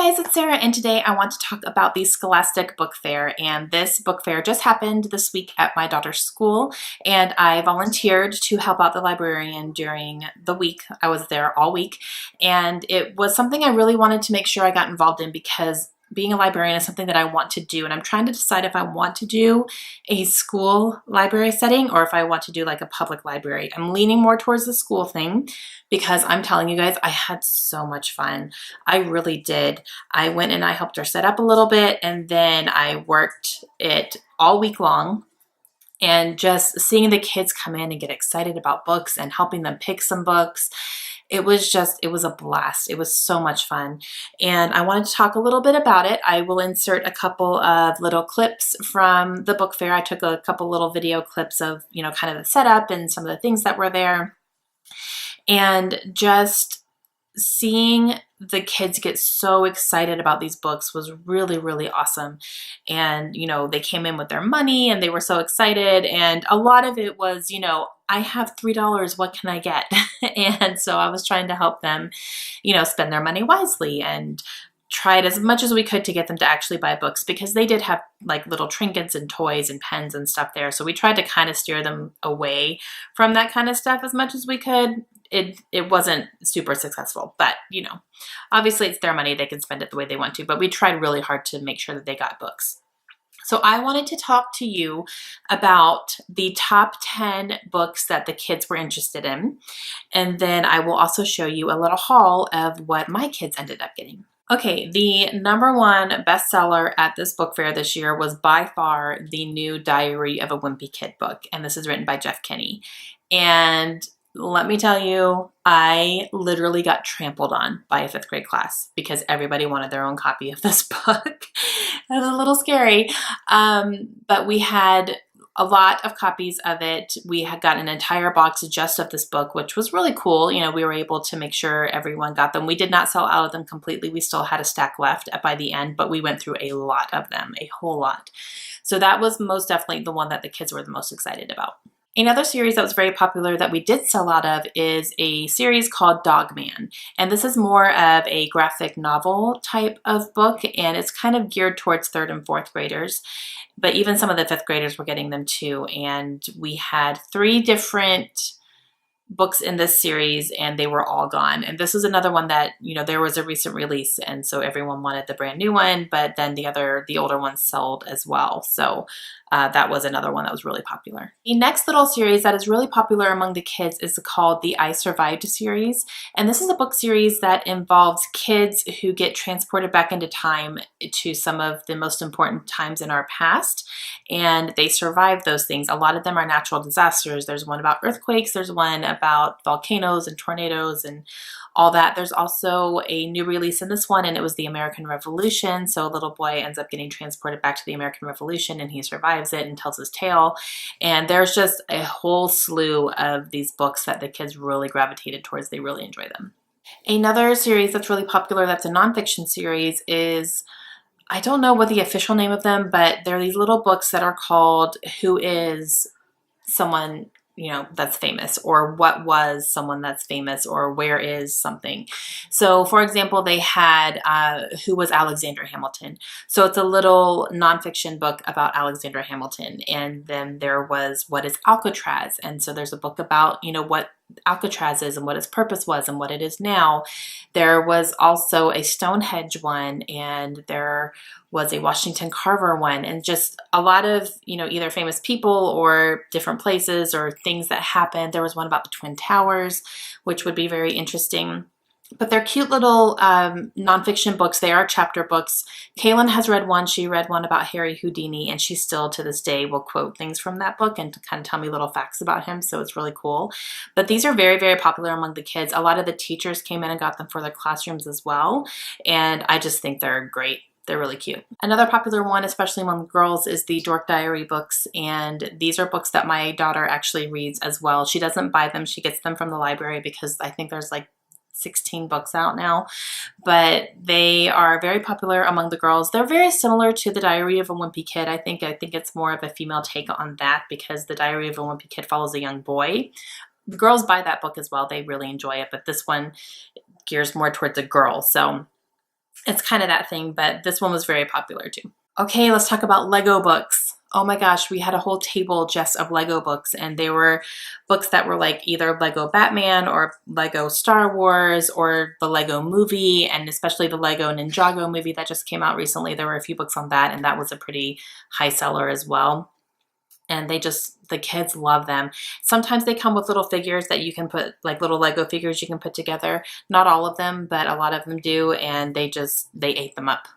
guys, it's Sarah, and today I want to talk about the Scholastic Book Fair. And this book fair just happened this week at my daughter's school, and I volunteered to help out the librarian during the week. I was there all week, and it was something I really wanted to make sure I got involved in because being a librarian is something that I want to do, and I'm trying to decide if I want to do a school library setting or if I want to do like a public library. I'm leaning more towards the school thing because I'm telling you guys, I had so much fun. I really did. I went and I helped her set up a little bit, and then I worked it all week long. And just seeing the kids come in and get excited about books and helping them pick some books, it was a blast. It was so much fun. And I wanted to talk a little bit about it. I will insert a couple of little clips from the book fair. I took a couple little video clips of, kind of the setup and some of the things that were there. And just seeing the kids get so excited about these books was really, really awesome. And, they came in with their money and they were so excited. And a lot of it was, I have $3, what can I get? And so I was trying to help them, spend their money wisely and tried as much as we could to get them to actually buy books because they did have like little trinkets and toys and pens and stuff there. So we tried to kind of steer them away from that kind of stuff as much as we could. It wasn't super successful, but obviously it's their money. They can spend it the way they want to, but we tried really hard to make sure that they got books. So I wanted to talk to you about the top 10 books that the kids were interested in. And then I will also show you a little haul of what my kids ended up getting. Okay, the number one bestseller at this book fair this year was by far the new Diary of a Wimpy Kid book. And this is written by Jeff Kinney. And let me tell you, I literally got trampled on by a 5th grade class because everybody wanted their own copy of this book. It was a little scary, but we had a lot of copies of it. We had got an entire box just of this book, which was really cool. We were able to make sure everyone got them. We did not sell out of them completely. We still had a stack left by the end, but we went through a lot of them, a whole lot. So that was most definitely the one that the kids were the most excited about. Another series that was very popular that we did sell out of is a series called Dog Man. And this is more of a graphic novel type of book, and it's kind of geared towards 3rd and 4th graders. But even some of the 5th graders were getting them too. And we had 3 different books in this series and they were all gone. And this is another one that, there was a recent release, and so everyone wanted the brand new one, but then the older ones sold as well. So that was another one that was really popular. The next little series that is really popular among the kids is called the I Survived series. And this is a book series that involves kids who get transported back into time to some of the most important times in our past. And they survive those things. A lot of them are natural disasters. There's one about earthquakes. There's one about volcanoes and tornadoes and all that. There's also a new release in this one, and it was the American Revolution. So a little boy ends up getting transported back to the American Revolution, and he survives it and tells his tale. And there's just a whole slew of these books that the kids really gravitated towards. They really enjoy them. Another series that's really popular that's a nonfiction series is, I don't know what the official name of them, but they're these little books that are called Who Is Someone that's famous, or what was someone that's famous, or where is something. So for example, they had Who Was Alexander Hamilton. So it's a little nonfiction book about Alexander Hamilton. And then there was What is Alcatraz? And so there's a book about, what Alcatraz is and what its purpose was and what it is now. There was also a Stonehenge one, and there was a Washington Carver one, and just a lot of, either famous people or different places or things that happened. There was one about the Twin Towers, which would be very interesting. But they're cute little nonfiction books. They are chapter books. Kaylin has read one. She read one about Harry Houdini, and she still to this day will quote things from that book and to kind of tell me little facts about him. So it's really cool. But these are very, very popular among the kids. A lot of the teachers came in and got them for their classrooms as well. And I just think they're great. They're really cute. Another popular one, especially among girls, is the Dork Diary books. And these are books that my daughter actually reads as well. She doesn't buy them. She gets them from the library because I think there's like 16 books out now, but they are very popular among the girls. They're very similar to the Diary of a Wimpy Kid. I think it's more of a female take on that because the Diary of a Wimpy Kid follows a young boy. The girls buy that book as well. They really enjoy it, but this one gears more towards a girl. So It's kind of that thing, but this one was very popular too. Okay, let's talk about Lego books. Oh my gosh, we had a whole table just of Lego books, and they were books that were like either Lego Batman or Lego Star Wars or the Lego movie, and especially the Lego Ninjago movie that just came out recently. There were a few books on that, and that was a pretty high seller as well. And the kids love them. Sometimes they come with little figures that you can put, like little Lego figures you can put together. Not all of them, but a lot of them do, and they ate them up.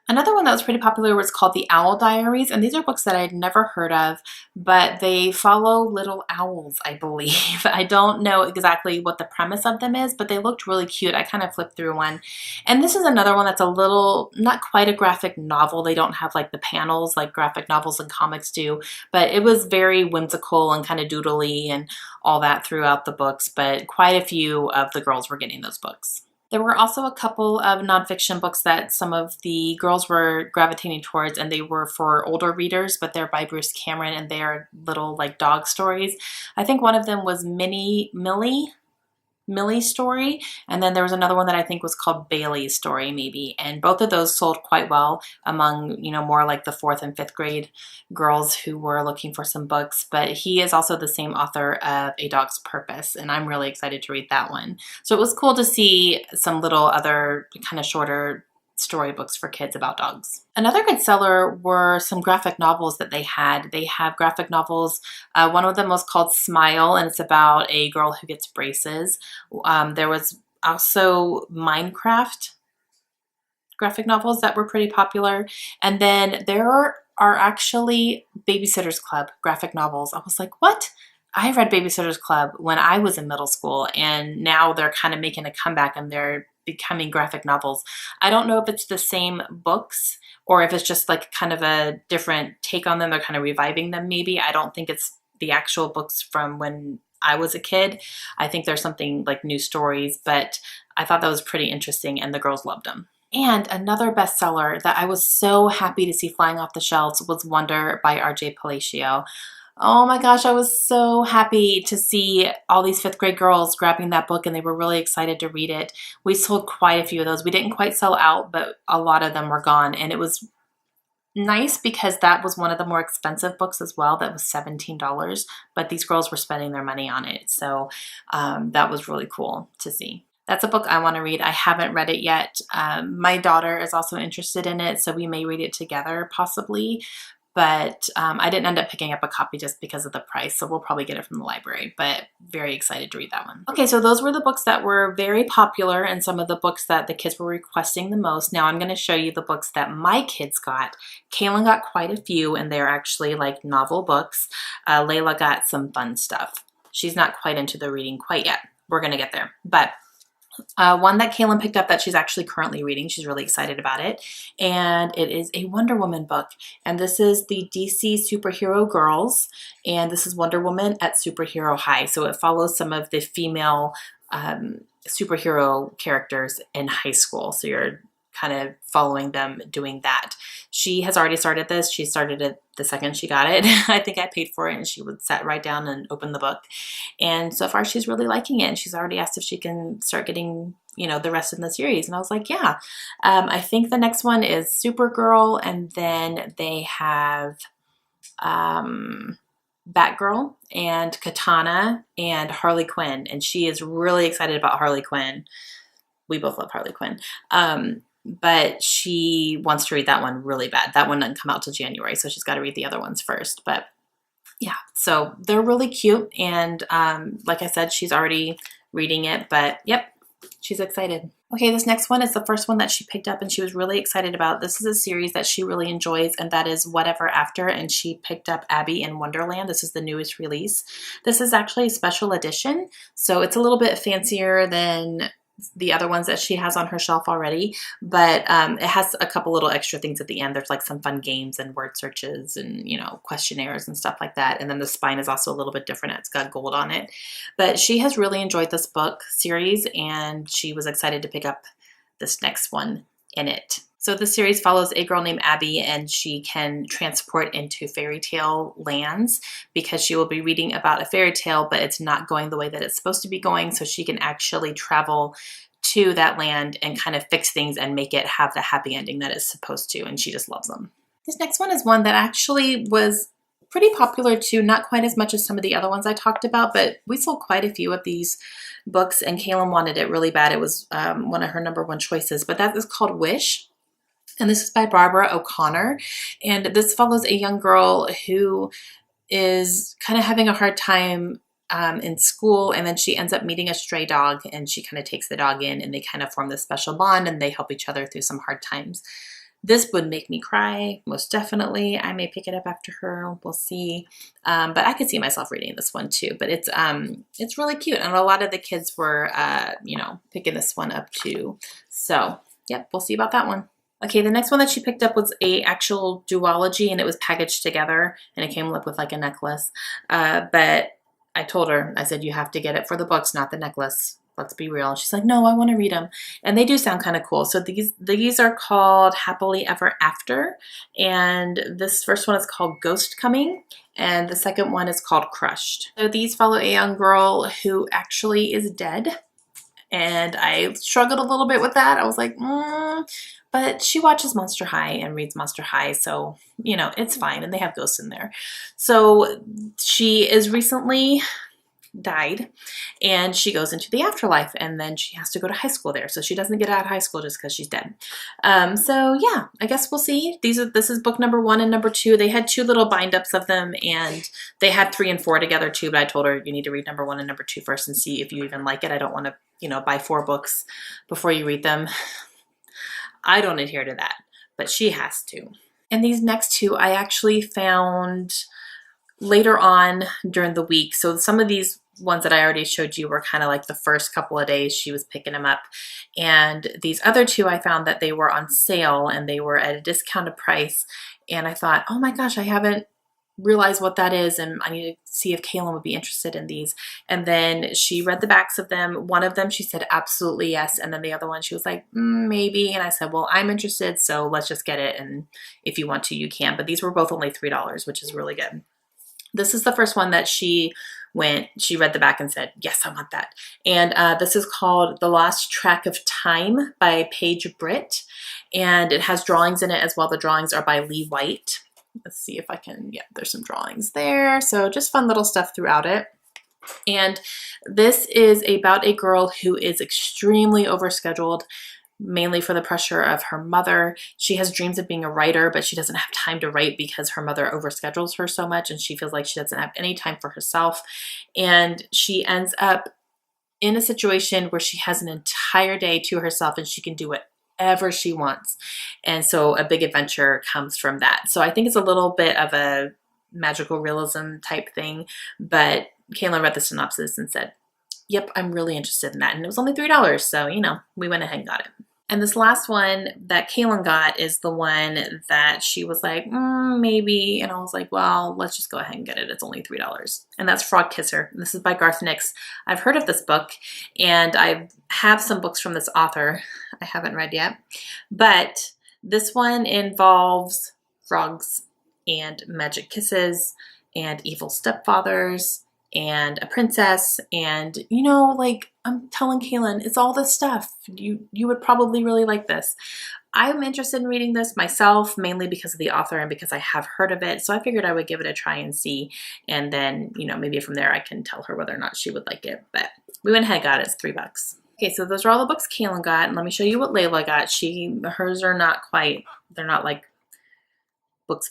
Another one that was pretty popular was called The Owl Diaries, and these are books that I'd never heard of, but they follow little owls, I believe. I don't know exactly what the premise of them is, but they looked really cute. I kind of flipped through one. And this is another one that's a little, not quite a graphic novel. They don't have like the panels like graphic novels and comics do, but it was very whimsical and kind of doodly and all that throughout the books, but quite a few of the girls were getting those books. There were also a couple of nonfiction books that some of the girls were gravitating towards, and they were for older readers, but they're by Bruce Cameron, and they are little like dog stories. I think one of them was Millie's story, and then there was another one that I think was called Bailey's story maybe, and both of those sold quite well among, you know, more like the 4th and 5th grade girls who were looking for some books. But he is also the same author of A Dog's Purpose, and I'm really excited to read that one. So it was cool to see some little other kind of shorter storybooks for kids about dogs. Another good seller were some graphic novels that they had. They have graphic novels. One of them was called Smile, and it's about a girl who gets braces. There was also Minecraft graphic novels that were pretty popular. And then there are actually Babysitter's Club graphic novels. I was like, what? I read Babysitter's Club when I was in middle school, and now they're kind of making a comeback and they're becoming graphic novels. I don't know if it's the same books or if it's just like kind of a different take on them. They're kind of reviving them maybe. I don't think it's the actual books from when I was a kid. I think there's something like new stories, but I thought that was pretty interesting and the girls loved them. And another bestseller that I was so happy to see flying off the shelves was Wonder by R.J. Palacio. Oh my gosh, I was so happy to see all these 5th grade girls grabbing that book, and they were really excited to read it. We sold quite a few of those. We didn't quite sell out, but a lot of them were gone, and it was nice because that was one of the more expensive books as well. That was $17, but these girls were spending their money on it, so that was really cool to see. That's a book I want to read. I haven't read it yet. My daughter is also interested in it, so we may read it together possibly. But I didn't end up picking up a copy just because of the price, so we'll probably get it from the library, but very excited to read that one. Okay, so those were the books that were very popular and some of the books that the kids were requesting the most. Now I'm going to show you the books that my kids got. Kaylin got quite a few, and they're actually like novel books. Layla got some fun stuff. She's not quite into the reading quite yet. We're going to get there, but one that Kaylin picked up that she's actually currently reading. She's really excited about it. And it is a Wonder Woman book. And this is the DC Superhero Girls. And this is Wonder Woman at Superhero High. So it follows some of the female superhero characters in high school. So you're kind of following them doing that. She has already started this. She started it the second she got it. I think I paid for it, and she would sat right down and open the book. And so far she's really liking it. And she's already asked if she can start getting, you know, the rest of the series. And I was like, yeah. I think the next one is Supergirl, and then they have Batgirl and Katana and Harley Quinn. And she is really excited about Harley Quinn. We both love Harley Quinn. But she wants to read that one really bad. That one doesn't come out till January, so she's got to read the other ones first. But yeah, so they're really cute. And like I said, she's already reading it, but yep, she's excited. Okay, this next one is the first one that she picked up and she was really excited about. This is a series that she really enjoys, and that is Whatever After, and she picked up Abby in Wonderland. This is the newest release. This is actually a special edition, so it's a little bit fancier than the other ones that she has on her shelf already, but it has a couple little extra things at the end. There's like some fun games and word searches and, you know, questionnaires and stuff like that. And then the spine is also a little bit different. It's got gold on it. But she has really enjoyed this book series, and she was excited to pick up this next one in it. So the series follows a girl named Abby, and she can transport into fairy tale lands because she will be reading about a fairy tale, but it's not going the way that it's supposed to be going. So she can actually travel to that land and kind of fix things and make it have the happy ending that it's supposed to, and she just loves them. This next one is one that actually was pretty popular too, not quite as much as some of the other ones I talked about, but we sold quite a few of these books and Kaylin wanted it really bad. It was one of her #1 choices, but that is called Wish. And this is by Barbara O'Connor. And this follows a young girl who is kind of having a hard time in school, and then she ends up meeting a stray dog, and she kind of takes the dog in, and they kind of form this special bond, and they help each other through some hard times. This would make me cry, most definitely. I may pick it up after her. We'll see. But I could see myself reading this one too. But it's really cute, and a lot of the kids were, picking this one up too. So, yep, we'll see about that one. Okay, the next one that she picked up was a actual duology, and it was packaged together, and it came up with like a necklace. But I told her, I said, you have to get it for the books, not the necklace. Let's be real. She's like, no, I want to read them. And they do sound kind of cool. So these are called Happily Ever After. And this first one is called Ghost Coming. And the second one is called Crushed. So these follow a young girl who actually is dead. And I struggled a little bit with that. I was like, but she watches Monster High and reads Monster High, so, it's fine, and they have ghosts in there. So she is recently died, and she goes into the afterlife, and then she has to go to high school there, so she doesn't get out of high school just because she's dead. So yeah, I guess we'll see. This is book #1 and #2. They had 2 little bind-ups of them, and they had 3 and 4 together too, but I told her you need to read #1 and #2 first and see if you even like it. I don't want to, buy 4 books before you read them. I don't adhere to that, but she has to. And these next 2 I actually found later on during the week. So some of these ones that I already showed you were kind of like the first couple of days she was picking them up. And these other 2, I found that they were on sale and they were at a discounted price. And I thought, oh my gosh, I haven't realized what that is, and I need to see if Kaylin would be interested in these. And then she read the backs of them. One of them she said absolutely yes, and then the other one she was like maybe, and I said, well, I'm interested, so let's just get it, and if you want to you can. But these were both only $3, which is really good. This is the first one that she read the back and said, yes, I want that. And this is called The Lost Track of Time by Paige Britt, and it has drawings in it as well. The drawings are by Lee White. Let's see if I can, there's some drawings there. So just fun little stuff throughout it. And this is about a girl who is extremely overscheduled, mainly for the pressure of her mother. She has dreams of being a writer, but she doesn't have time to write because her mother overschedules her so much, and she feels like she doesn't have any time for herself. And she ends up in a situation where she has an entire day to herself and she can do whatever she wants. And so a big adventure comes from that. So I think it's a little bit of a magical realism type thing, but Kaylin read the synopsis and said, yep, I'm really interested in that. And it was only $3, so, we went ahead and got it. And this last one that Kaylin got is the one that she was like, maybe. And I was like, well, let's just go ahead and get it. It's only $3. And that's Frog Kisser. And this is by Garth Nix. I've heard of this book, and I have some books from this author I haven't read yet. But this one involves frogs and magic kisses and evil stepfathers and a princess, and I'm telling Kaylin, it's all this stuff. You would probably really like this. I'm interested in reading this myself, mainly because of the author and because I have heard of it. So I figured I would give it a try and see, and then maybe from there I can tell her whether or not she would like it. But we went ahead and got it. It's $3. Okay, so those are all the books Kaylin got, and let me show you what Layla got. Hers are not quite, they're not like books,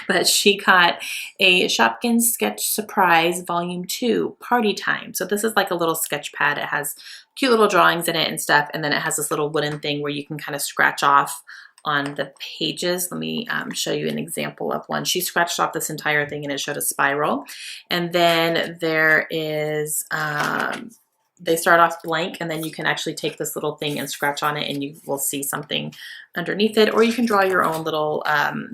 but she got a Shopkins Sketch Surprise Volume 2 Party Time. So this is like a little sketch pad. It has cute little drawings in it and stuff, and then it has this little wooden thing where you can kind of scratch off on the pages. Let me show you an example of one. She scratched off this entire thing and it showed a spiral. And then there is they start off blank, and then you can actually take this little thing and scratch on it and you will see something underneath it, or you can draw your own little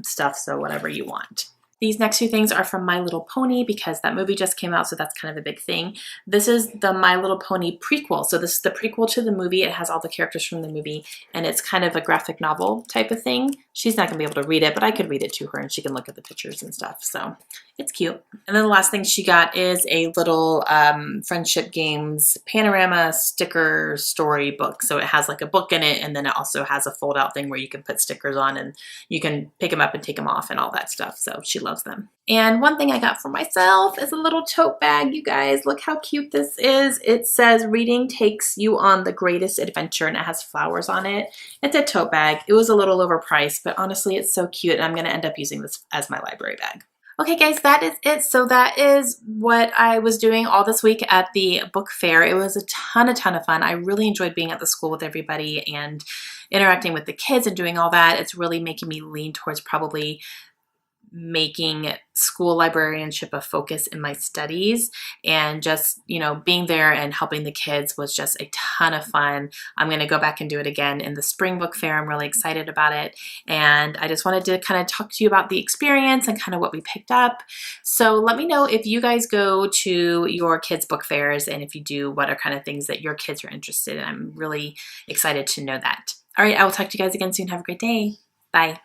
stuff, so whatever you want. These next 2 things are from My Little Pony because that movie just came out, so that's kind of a big thing. This is the My Little Pony prequel. So this is the prequel to the movie. It has all the characters from the movie, and it's kind of a graphic novel type of thing. She's not gonna be able to read it, but I could read it to her and she can look at the pictures and stuff. So it's cute. And then the last thing she got is a little Friendship Games panorama sticker story book. So it has like a book in it, and then it also has a fold out thing where you can put stickers on and you can pick them up and take them off and all that stuff. So she loves them. And one thing I got for myself is a little tote bag, you guys. Look how cute this is. It says reading takes you on the greatest adventure, and it has flowers on it. It's a tote bag. It was a little overpriced, but honestly, it's so cute, and I'm gonna end up using this as my library bag. Okay guys, that is it. So that is what I was doing all this week at the book fair. It was a ton of fun. I really enjoyed being at the school with everybody and interacting with the kids and doing all that. It's really making me lean towards probably making school librarianship a focus in my studies, and just, you know, being there and helping the kids was just a ton of fun. I'm going to go back and do it again in the spring book fair. I'm really excited about it, and I just wanted to kind of talk to you about the experience and kind of what we picked up. So let me know if you guys go to your kids' book fairs, and if you do, what are kind of things that your kids are interested in. I'm really excited to know that. All right, I will talk to you guys again soon. Have a great day. Bye.